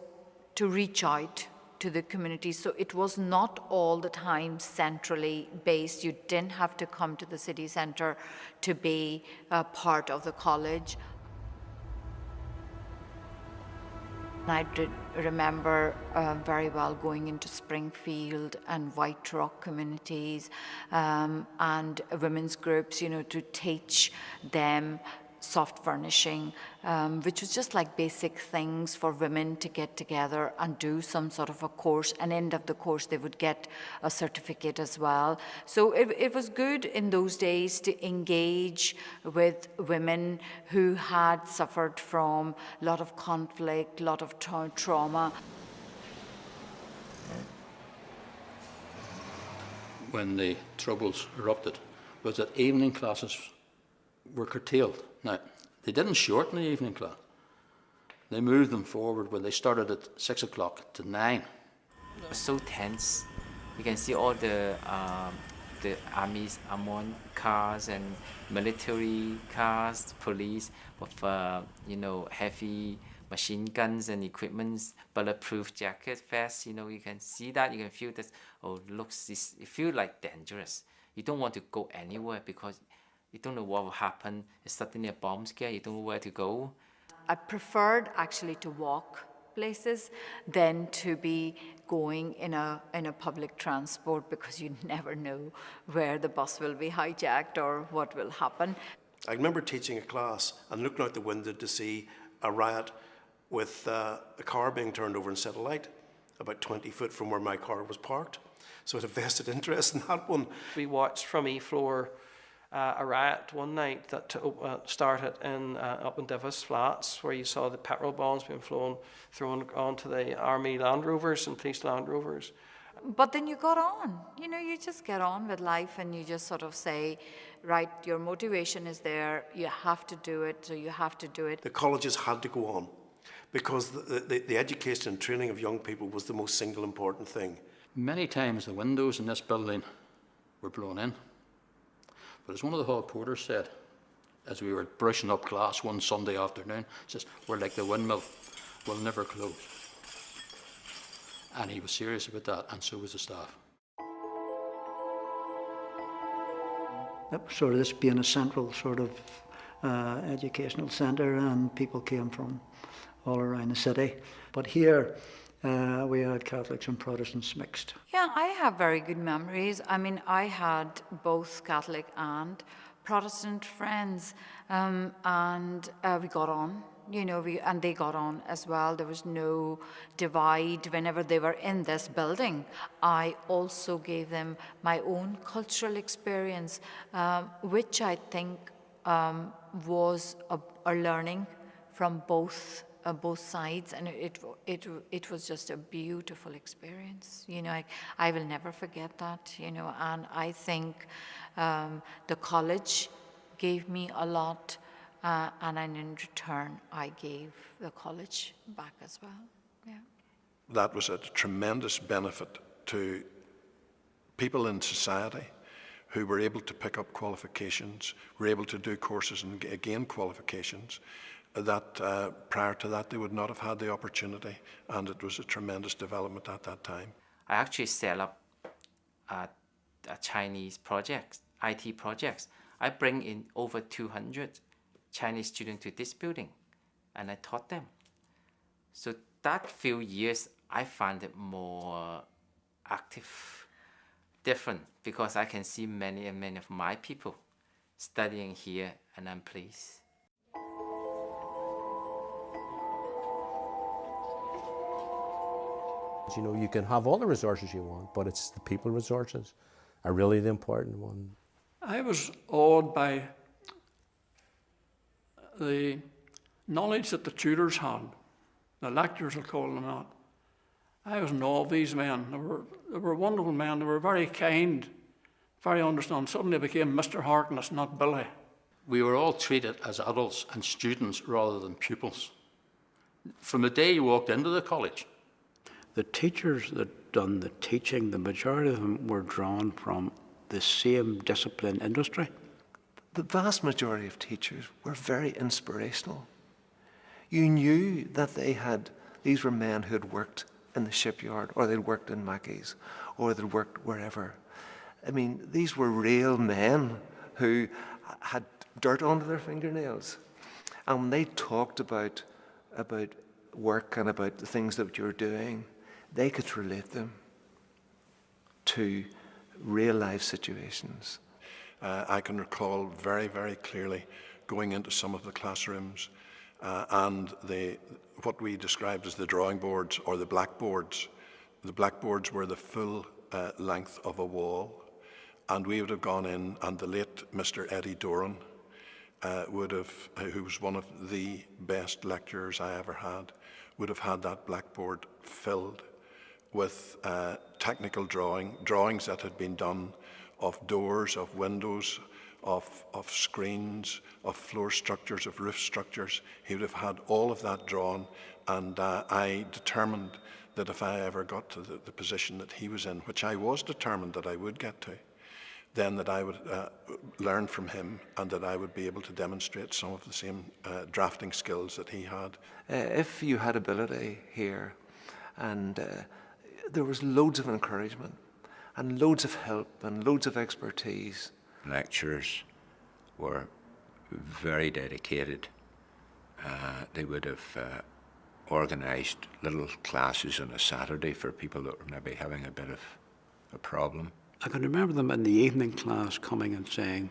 to reach out to the community. So it was not all the time centrally based. You didn't have to come to the city centre to be part of the college. I did remember very well going into Springfield and White Rock communities and women's groups, you know, to teach them soft furnishing, which was just like basic things for women to get together and do some sort of a course, and end of the course they would get a certificate as well. So it was good in those days to engage with women who had suffered from a lot of conflict, a lot of trauma. When the Troubles erupted, was that evening classes were curtailed. Now, they didn't shorten the evening class. They moved them forward when they started at 6 o'clock to 9. It was so tense. You can see all the armies, armored cars and military cars, police with, you know, heavy machine guns and equipments, bulletproof jacket vests. You know, you can see that, you can feel this. Oh, it feels like dangerous. You don't want to go anywhere because you don't know what will happen. It's suddenly a bomb scare. You don't know where to go. I preferred actually to walk places than to be going in a public transport, because you never know where the bus will be hijacked or what will happen. I remember teaching a class and looking out the window to see a riot with a car being turned over and set alight about 20 foot from where my car was parked. So I had a vested interest in that one. We watched from E-floor a riot one night that started up in Davis Flats, where you saw the petrol bombs being thrown onto the army Land Rovers and police Land Rovers. But then you got on, you know, you just get on with life, and you just sort of say, right, your motivation is there, you have to do it, so you have to do it. The colleges had to go on because the education and training of young people was the most single important thing. Many times the windows in this building were blown in. But as one of the hall porters said, as we were brushing up glass one Sunday afternoon, he says, we're like the windmill, we'll never close. And he was serious about that, and so was the staff. That was sort of this being a central sort of educational centre, and people came from all around the city. But here, we had Catholics and Protestants mixed. Yeah, I have very good memories. I mean, I had both Catholic and Protestant friends, and we got on, you know, and they got on as well. There was no divide whenever they were in this building. I also gave them my own cultural experience, which I think was a learning from both sides, and it was just a beautiful experience. You know, I will never forget that. You know, and I think the college gave me a lot, and in return, I gave the college back as well. Yeah, that was a tremendous benefit to people in society who were able to pick up qualifications, were able to do courses and gain qualifications that prior to that they would not have had the opportunity, and it was a tremendous development at that time. I actually set up a Chinese project, IT projects. I bring in over 200 Chinese students to this building, and I taught them. So that few years, I found it more active, different, because I can see many of my people studying here, and I'm pleased. You know, you can have all the resources you want, but it's the people resources are really the important one. I was awed by the knowledge that the tutors had, the lecturers, I'll call them that. I was in awe of these men. They were wonderful men. They were very kind, very understanding. Suddenly they became Mr. Harkness, not Billy. We were all treated as adults and students rather than pupils. From the day you walked into the college. The teachers that done the teaching, the majority of them were drawn from the same discipline industry. The vast majority of teachers were very inspirational. You knew that these were men who had worked in the shipyard, or they'd worked in Mackey's, or they'd worked wherever. I mean, these were real men who had dirt under their fingernails. And when they talked about work and about the things that you were doing, they could relate them to real life situations. I can recall very, very clearly going into some of the classrooms and what we described as the drawing boards or the blackboards. The blackboards were the full length of a wall, and we would have gone in, and the late Mr. Eddie Doran who was one of the best lecturers I ever had, would have had that blackboard filled with technical drawings that had been done of doors, of windows, of screens, of floor structures, of roof structures. He would have had all of that drawn, and I determined that if I ever got to the position that he was in, which I was determined that I would get to, then that I would learn from him and that I would be able to demonstrate some of the same drafting skills that he had. If you had ability here and there was loads of encouragement and loads of help and loads of expertise. Lecturers were very dedicated. They would have organised little classes on a Saturday for people that were maybe having a bit of a problem. I can remember them in the evening class coming and saying,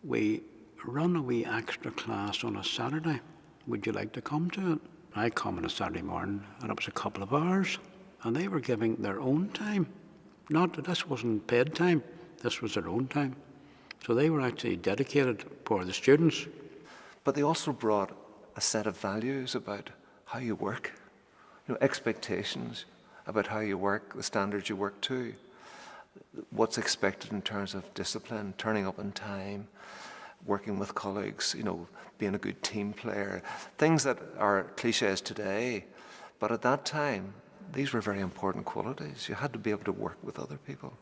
we run a wee extra class on a Saturday. Would you like to come to it? I come on a Saturday morning and it was a couple of hours and they were giving their own time. This wasn't paid time, this was their own time. So they were actually dedicated for the students. But they also brought a set of values about how you work, expectations about how you work, the standards you work to, what's expected in terms of discipline, turning up on time, working with colleagues, being a good team player, things that are cliches today, but at that time, these were very important qualities. You had to be able to work with other people.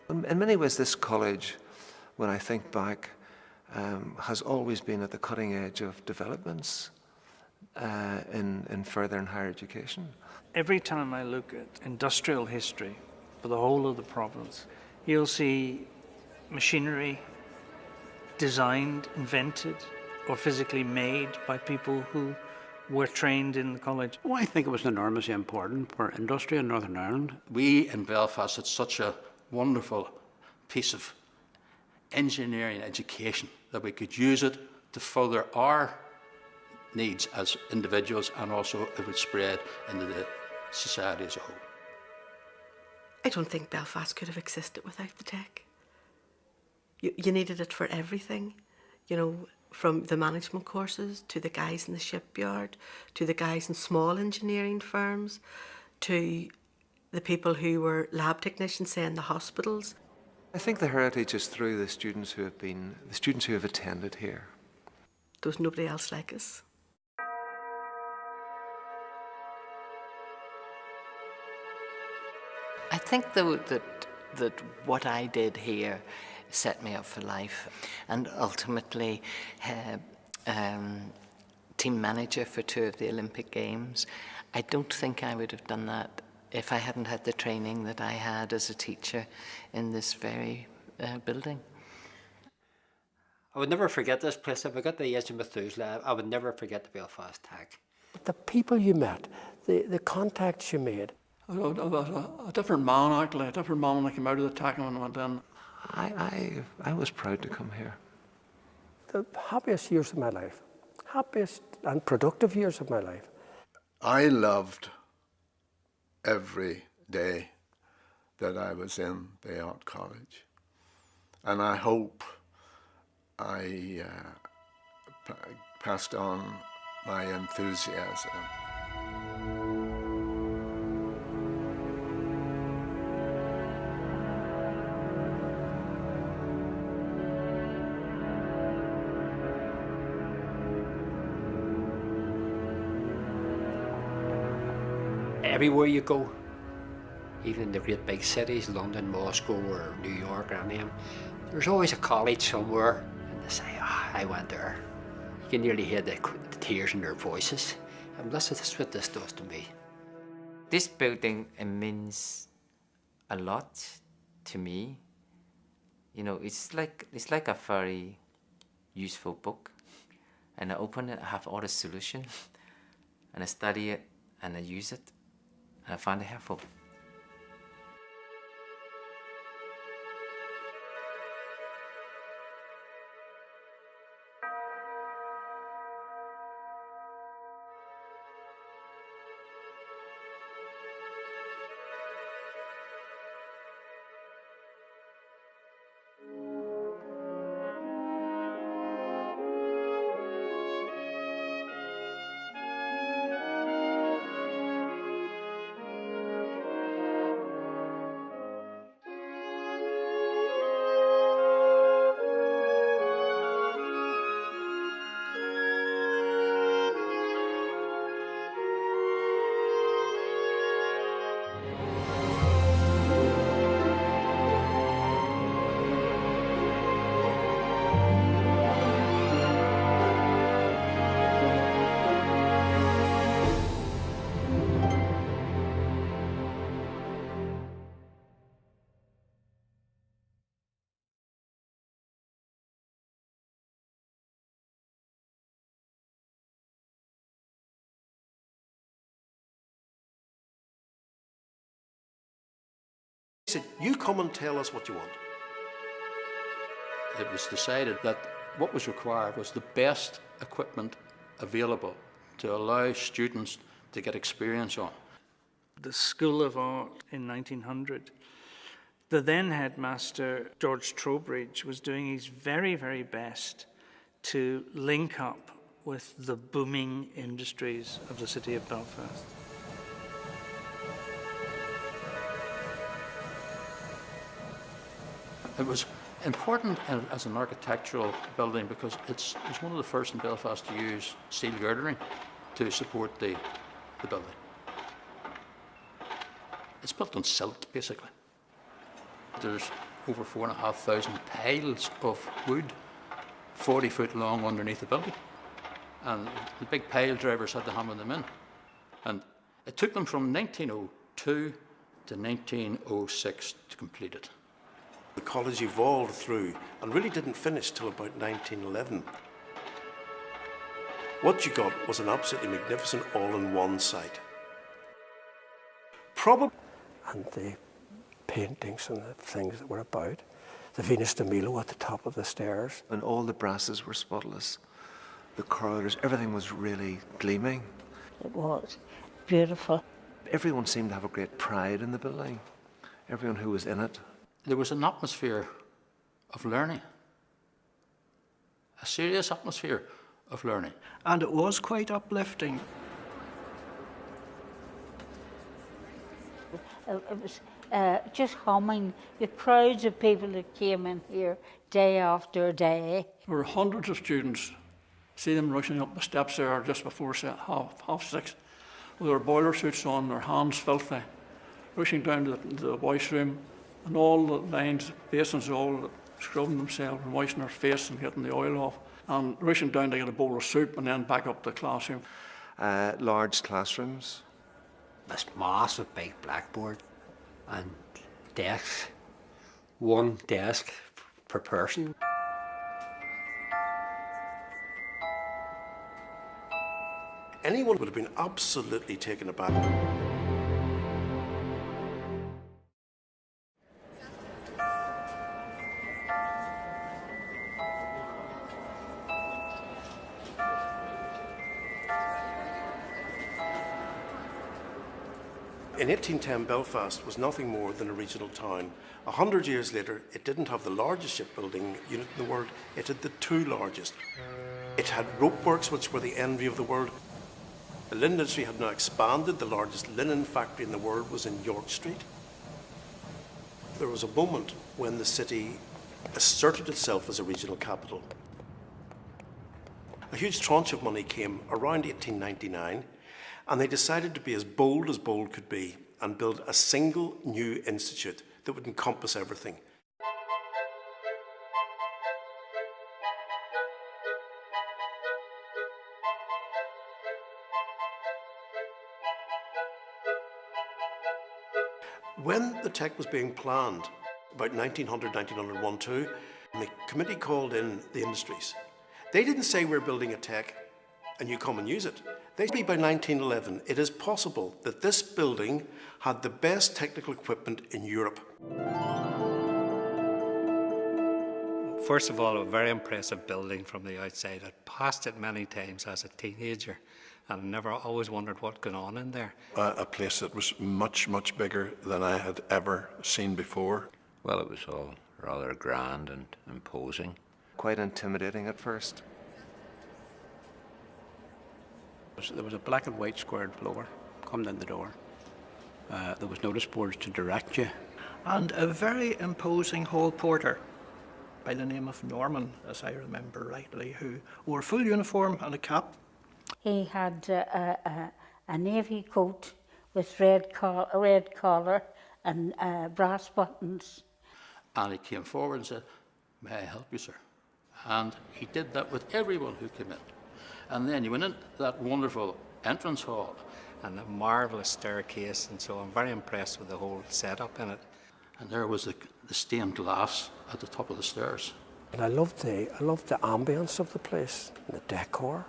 In many ways, this college, when I think back, has always been at the cutting edge of developments in further and higher education. Every time I look at industrial history for the whole of the province, you'll see machinery designed, invented, or physically made by people who were trained in the college. Well, I think it was enormously important for industry in Northern Ireland. We in Belfast had such a wonderful piece of engineering education that we could use it to further our needs as individuals, and also it would spread into the society as a whole. I don't think Belfast could have existed without the tech. You needed it for everything, from the management courses to the guys in the shipyard, to the guys in small engineering firms, to the people who were lab technicians, say, in the hospitals. I think the heritage is through the students who have attended here. There was nobody else like us. I think though that what I did here set me up for life, and ultimately team manager for 2 of the Olympic Games. I don't think I would have done that if I hadn't had the training that I had as a teacher in this very building. I would never forget this place. If I got the age of Methuselah, I would never forget the Belfast Tech. The people you met, the contacts you made. A different man, actually, a different man when I came out of the tech and went in. I was proud to come here. The happiest years of my life, happiest and productive years of my life. I loved every day that I was in the art college, and I hope I passed on my enthusiasm. Everywhere you go, even in the great big cities, London, Moscow, or New York, or any of them, there's always a college somewhere, and they say, I went there. You can nearly hear the tears in their voices. And that's what this does to me. This building means a lot to me. It's like a very useful book. And I open it, I have all the solutions, and I study it, and I use it. And I find it helpful. He said, you come and tell us what you want. It was decided that what was required was the best equipment available to allow students to get experience on. The School of Art in 1900, the then headmaster, George Trowbridge, was doing his very, very best to link up with the booming industries of the city of Belfast. It was important as an architectural building because it's one of the first in Belfast to use steel girdering to support the building. It's built on silt, basically. There's over 4,500 piles of wood, 40 foot long underneath the building. And the big pile drivers had to hammer them in. And it took them from 1902 to 1906 to complete it. The college evolved through and really didn't finish till about 1911. What you got was an absolutely magnificent all-in-one site. Probably. And the paintings and the things that were about. The Venus de Milo at the top of the stairs. And all the brasses were spotless. The corridors, everything was really gleaming. It was beautiful. Everyone seemed to have a great pride in the building. Everyone who was in it. There was an atmosphere of learning. A serious atmosphere of learning. And it was quite uplifting. It was just humming, the crowds of people that came in here day after day. There were hundreds of students. See them rushing up the steps there just before half six, with their boiler suits on, their hands filthy, rushing down to the washroom, and all the lines, basins, all scrubbing themselves and washing their face and getting the oil off, and rushing down to get a bowl of soup and then back up to the classroom. Large classrooms. This massive big blackboard and desks, one desk per person. Anyone would have been absolutely taken aback. In 1810, Belfast was nothing more than a regional town. 100 years later, it didn't have the largest shipbuilding unit in the world, it had the two largest. It had rope works, which were the envy of the world. The linen industry had now expanded. The largest linen factory in the world was in York Street. There was a moment when the city asserted itself as a regional capital. A huge tranche of money came around 1899, and they decided to be as bold could be and build a single new institute that would encompass everything. When the tech was being planned, about 1900, 1901, the committee called in the industries. They didn't say we're building a tech and you come and use it. They said by 1911, it is possible that this building had the best technical equipment in Europe. First of all, a very impressive building from the outside. I'd passed it many times as a teenager and never always wondered what went on in there. A place that was much, much bigger than I had ever seen before. Well, it was all rather grand and imposing. Quite intimidating at first. There was a black and white squared floor coming in the door. There was notice boards to direct you. And a very imposing hall porter by the name of Norman, as I remember rightly, who wore full uniform and a cap. He had a navy coat with red collar and brass buttons. And he came forward and said, "May I help you, sir?" And he did that with everyone who came in. And then you went into that wonderful entrance hall. And a marvellous staircase, and so I'm very impressed with the whole setup in it. And there was the stained glass at the top of the stairs. And I loved the ambience of the place, and the decor.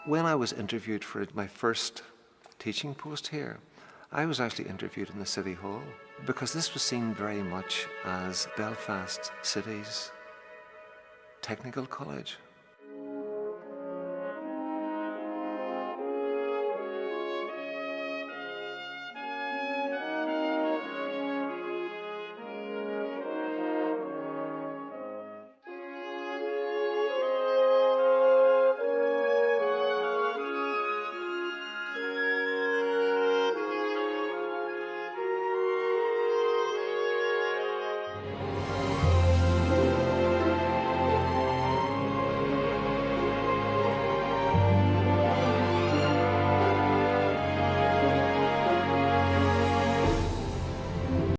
When I was interviewed for my first teaching post here, I was actually interviewed in the City Hall because this was seen very much as Belfast City's technical college.